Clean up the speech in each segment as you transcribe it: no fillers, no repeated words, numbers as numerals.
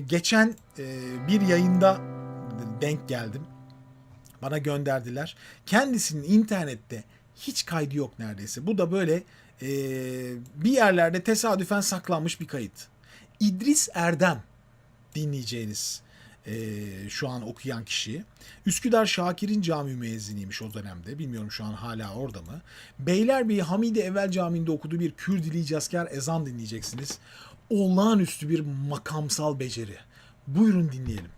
Geçen bir yayında denk geldim. Bana gönderdiler. Kendisinin internette hiç kaydı yok neredeyse. Bu da böyle e, bir yerlerde tesadüfen saklanmış bir kayıt. İdris Erdem dinleyeceğiniz şu an okuyan kişi. Üsküdar Şakir'in cami müezziniymiş o dönemde. Bilmiyorum şu an hala orada mı. Beylerbeyi Hamidi Evvel Camii'nde okuduğu bir Kürdili Licazkar ezan dinleyeceksiniz. Olağanüstü bir makamsal beceri. Buyurun dinleyelim.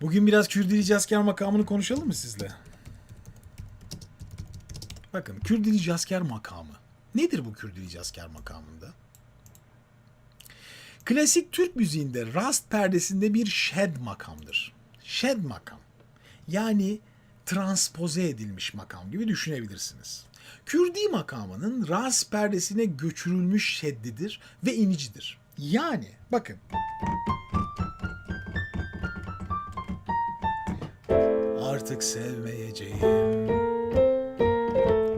Bugün biraz Kürdili Cazker makamını konuşalım mı sizle? Bakın Kürdili Cazker makamı. Nedir bu Kürdili Cazker makamında? Klasik Türk müziğinde rast perdesinde bir şed makamdır. Şed makam. Yani transpoze edilmiş makam gibi düşünebilirsiniz. Kürdi makamının rast perdesine göçürülmüş şeddidir ve inicidir. Yani bakın. Artık sevmeyeceğim.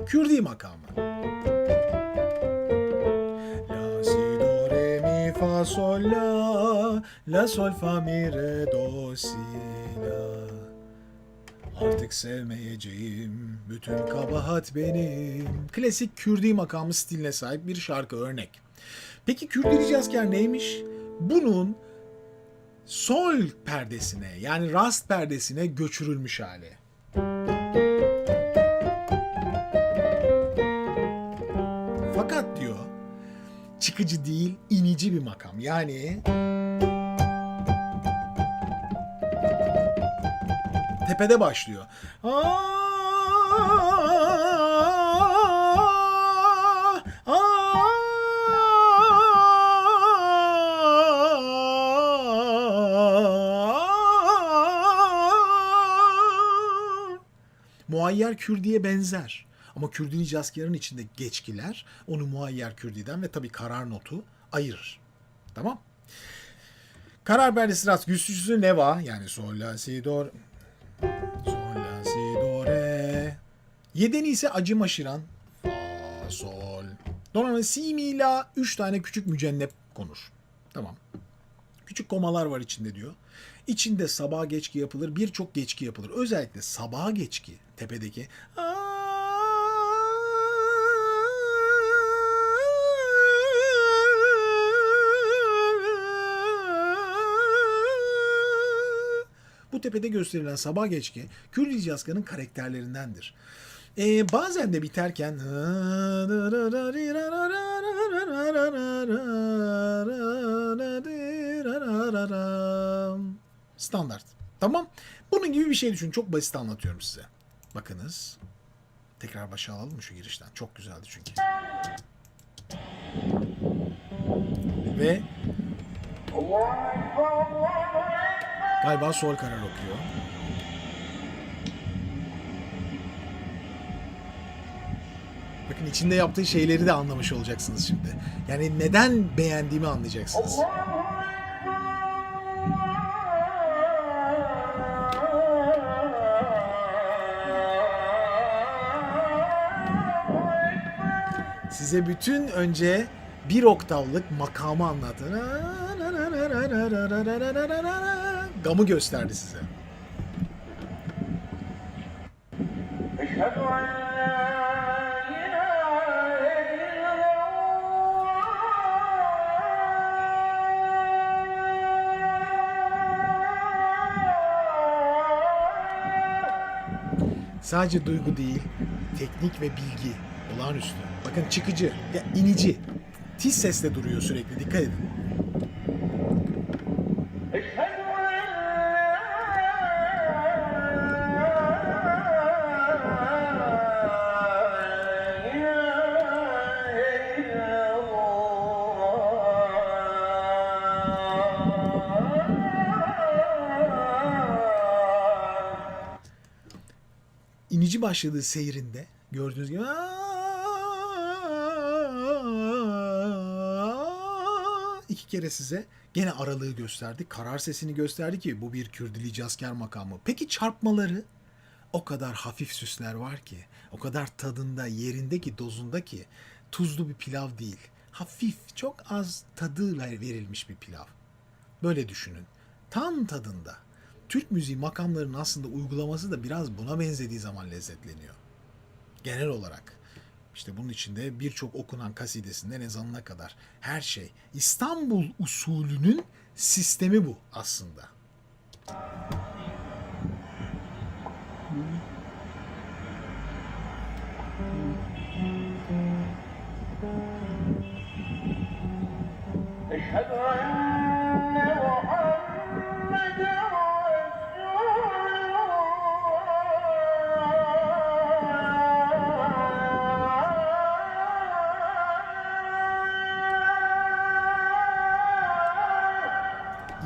Kürdi makamı. La si do re mi fa sol la, la sol fa mi re do si la. Artık sevmeyeceğim, bütün kabahat benim. Klasik Kürdi makamı stiline sahip bir şarkı örnek. Peki Kürdi Cazker neymiş? Bunun sol perdesine yani rast perdesine göçürülmüş hali. Fakat diyor çıkıcı değil inici bir makam. Yani tepede başlıyor. Muayyer Kürdi'ye benzer. Ama Kürdili Cazker'in içinde geçkiler onu Muayyer Kürdi'den ve tabii karar notu ayırır. Tamam? Karar perdesi rast güçlüsü neva yani sol la si do sol la si do re. Yedeni ise acı maşiran fa sol. Donanın si mi la 3 tane küçük mücennep konur. Tamam. Küçük komalar var içinde diyor. İçinde sabah geçki yapılır, birçok geçki yapılır. Özellikle sabah geçki tepedeki bu tepede gösterilen sabah geçki Kürdili Cazker'in karakterlerindendir. Bazen de biterken standart. Tamam. Bunun gibi bir şey düşün. Çok basit anlatıyorum size. Bakınız. Tekrar başa alalım mı şu girişten? Çok güzeldi çünkü. Ve galiba sol karar okuyor. Bakın içinde yaptığı şeyleri de anlamış olacaksınız şimdi. Yani neden beğendiğimi anlayacaksınız. Size bütün önce bir oktavlık makamı anlattı. Gamı gösterdi size. Sadece duygu değil, teknik ve bilgi olağanüstü. Bakın çıkıcı, ya inici. Tiz sesle duruyor sürekli, dikkat edin. inici başladığı seyrinde gördüğünüz gibi iki kere size gene aralığı gösterdi. Karar sesini gösterdi ki bu bir Kürdili cazker makamı. Peki çarpmaları? O kadar hafif süsler var ki, o kadar tadında, yerindeki, dozundaki tuzlu bir pilav değil. Hafif, çok az tadıyla verilmiş bir pilav. Böyle düşünün. Tam tadında. Türk müziği makamlarının aslında uygulaması da biraz buna benzediği zaman lezzetleniyor. Genel olarak. İşte bunun içinde birçok okunan kasidesinden ezanına kadar her şey. İstanbul usulünün sistemi bu aslında. أشهد أن محمدا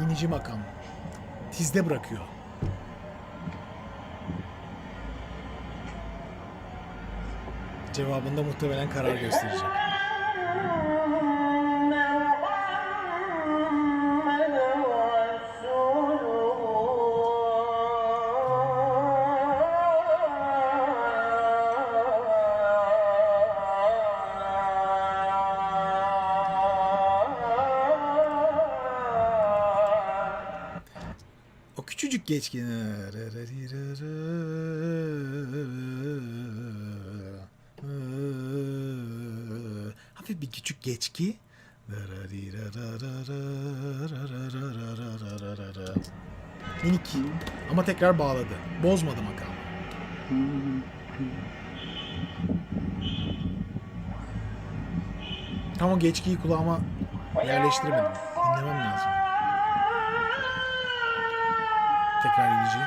İnici makam. Tizde bırakıyor. Cevabında muhtemelen karar gösterecek. O küçücük geçki. Hafif bir küçük geçki. Minik. Ama tekrar bağladı. Bozmadı makamı. Tam o geçkiyi kulağıma yerleştiremedim. Dinlemem lazım. Tekrar ineceğim.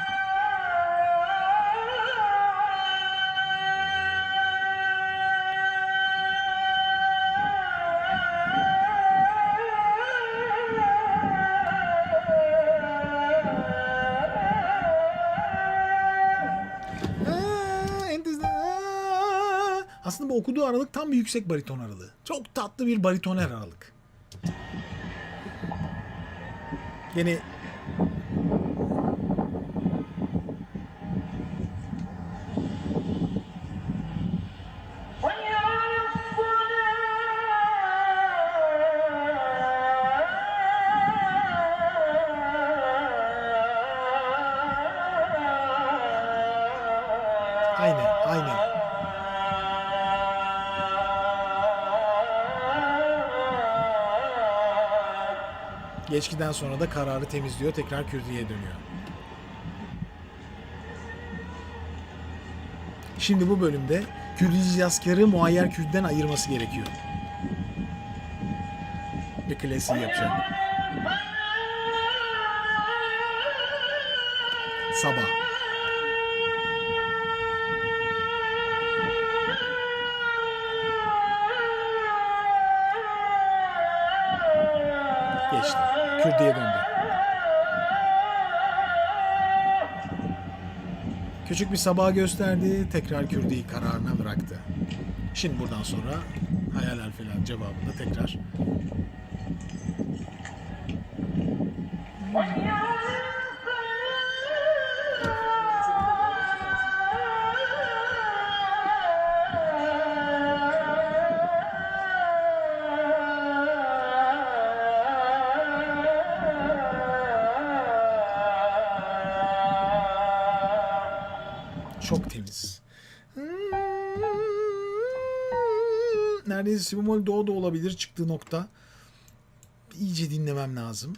Aslında bu okuduğu aralık tam bir yüksek bariton aralığı. Çok tatlı bir baritoner aralık. Yine aynı. Geçkiden sonra da kararı temizliyor. Tekrar Kürdiye dönüyor. Şimdi bu bölümde Kürdici askerı muayyer Kürdiden ayırması gerekiyor. Bir klasiği yapacak. Sabah. Geçti. Kürdiye döndü. Küçük bir sabah gösterdi. Tekrar Kürdiyi kararına bıraktı. Şimdi buradan sonra hayal falan cevabında tekrar çok temiz. Neredeyse si bemol do da olabilir çıktığı nokta. İyice dinlemem lazım.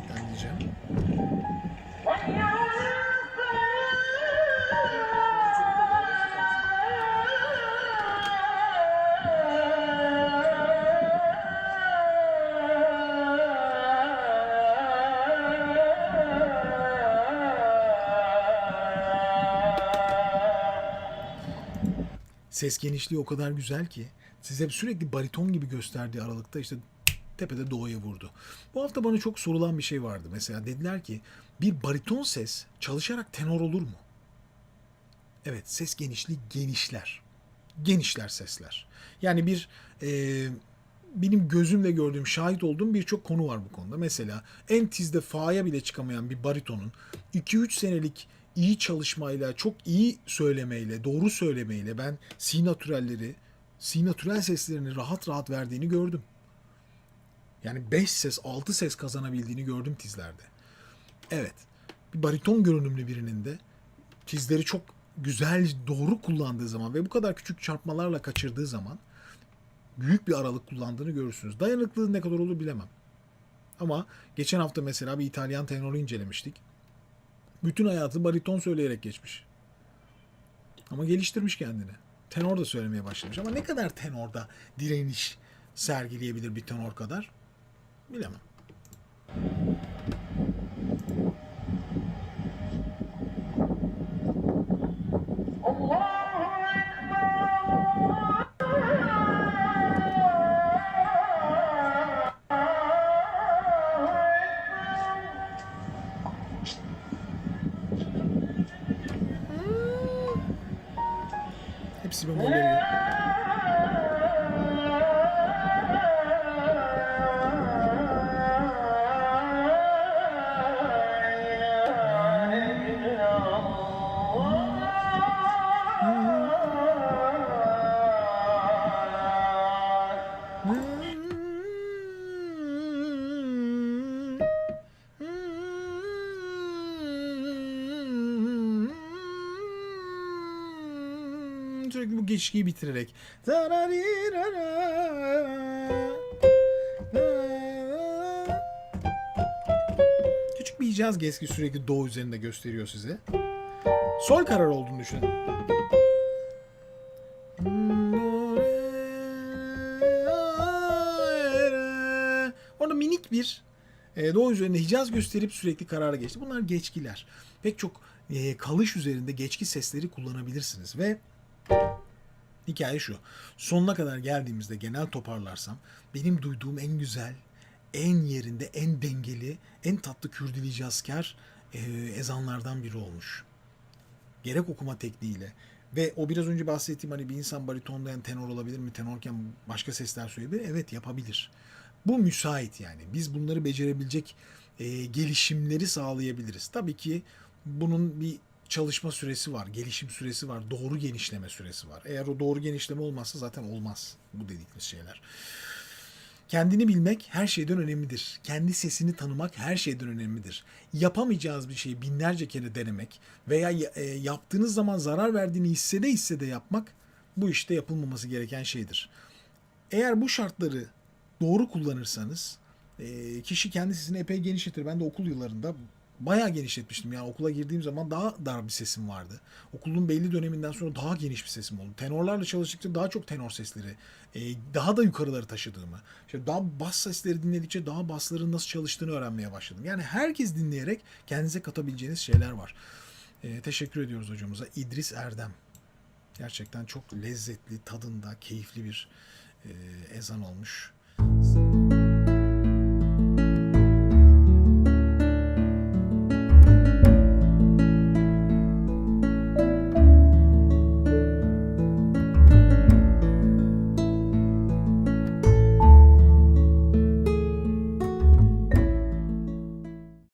Ben diyeceğim. Ses genişliği o kadar güzel ki size sürekli bariton gibi gösterdiği aralıkta işte tepede doğuya vurdu. Bu hafta bana çok sorulan bir şey vardı. Mesela dediler ki bir bariton ses çalışarak tenor olur mu? Evet, ses genişliği genişler. Genişler sesler. Yani benim gözümle gördüğüm, şahit olduğum birçok konu var bu konuda. Mesela en tizde fa'ya bile çıkamayan bir baritonun 2-3 senelik iyi çalışmayla, çok iyi söylemeyle, doğru söylemeyle ben si natürel seslerini rahat rahat verdiğini gördüm. Yani 5 ses, 6 ses kazanabildiğini gördüm tizlerde. Evet, bir bariton görünümlü birinin de tizleri çok güzel, doğru kullandığı zaman ve bu kadar küçük çarpmalarla kaçırdığı zaman büyük bir aralık kullandığını görürsünüz. Dayanıklılığı ne kadar olur bilemem. Ama geçen hafta mesela bir İtalyan tenoru incelemiştik. Bütün hayatı bariton söyleyerek geçmiş. Ama geliştirmiş kendini. Tenor da söylemeye başlamış. Ama ne kadar tenorda direniş sergileyebilir bir tenor kadar bilemem. Allahu Hepsi bemolleri gibi. Sürekli bu geçkiyi bitirerek. Küçük bir icaz geçki sürekli do üzerinde gösteriyor size. Sol karar olduğunu düşünün. Orada minik bir do üzerinde hicaz gösterip sürekli karara geçti. Bunlar geçkiler. Pek çok kalış üzerinde geçki sesleri kullanabilirsiniz ve hikaye şu. Sonuna kadar geldiğimizde genel toparlarsam benim duyduğum en güzel, en yerinde, en dengeli, en tatlı Kürdili icazkar ezanlardan biri olmuş. Gerek okuma tekniğiyle ve o biraz önce bahsettiğim hani bir insan baritonlayan tenor olabilir mi? Tenorken başka sesler söyleyebilir. Evet, yapabilir. Bu müsait yani. Biz bunları becerebilecek gelişimleri sağlayabiliriz. Tabii ki bunun bir çalışma süresi var, gelişim süresi var, doğru genişleme süresi var. Eğer o doğru genişleme olmazsa zaten olmaz bu dedikleri şeyler. Kendini bilmek her şeyden önemlidir. Kendi sesini tanımak her şeyden önemlidir. Yapamayacağınız bir şeyi binlerce kere denemek veya yaptığınız zaman zarar verdiğini hissede hissede yapmak bu işte yapılmaması gereken şeydir. Eğer bu şartları doğru kullanırsanız kişi kendi sesini epey genişletir. Ben de okul yıllarında bayağı genişletmiştim. Yani okula girdiğim zaman daha dar bir sesim vardı. Okulun belli döneminden sonra daha geniş bir sesim oldu. Tenorlarla çalıştıkça daha çok tenor sesleri, daha da yukarıları taşıdığımı, işte daha bas sesleri dinledikçe daha basların nasıl çalıştığını öğrenmeye başladım. Yani herkes dinleyerek kendinize katabileceğiniz şeyler var. Teşekkür ediyoruz hocamıza. İdris Erdem. Gerçekten çok lezzetli, tadında, keyifli bir ezan olmuş.